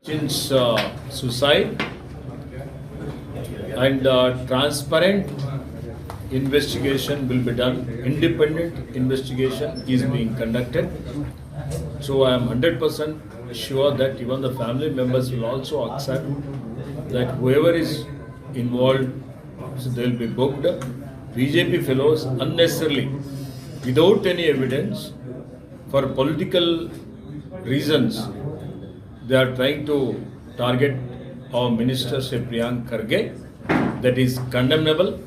Since suicide and transparent investigation will be done, independent investigation is being conducted. So I am 100% sure that even the family members will also accept that whoever is involved, so they will be booked. BJP fellows unnecessarily, without any evidence, for political reasons, they are trying to target our minister, Shri Priyank Kharge. That is condemnable.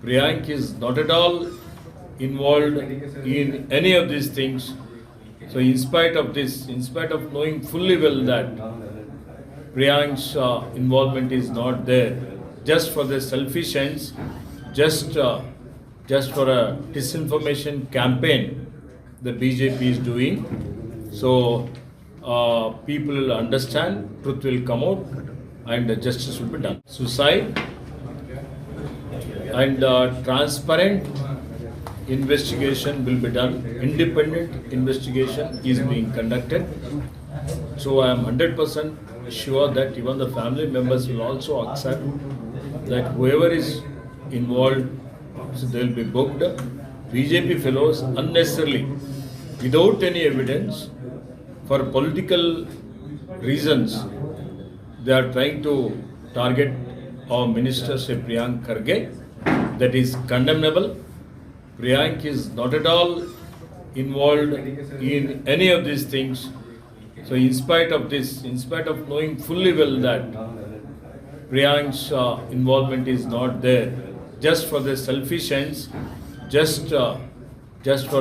Priyank is not at all involved in any of these things. So in spite of this, in spite of knowing fully well that Priyank's involvement is not there, just for the selfish ends, just for a disinformation campaign the BJP is doing. So people will understand, truth will come out, and justice will be done. Suicide and transparent investigation will be done. Independent investigation is being conducted. So I am 100% sure that even the family members will also accept that whoever is involved, so they will be booked. BJP fellows unnecessarily, without any evidence, for political reasons, they are trying to target our minister, Shri Priyank Kharge. That is condemnable. Priyank is not at all involved in any of these things. So in spite of this, in spite of knowing fully well that Priyank's involvement is not there, just for the selfish ends, just for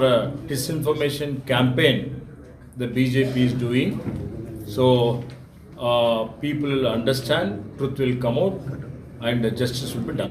a disinformation campaign the BJP is doing. So people will understand, truth will come out, and justice will be done.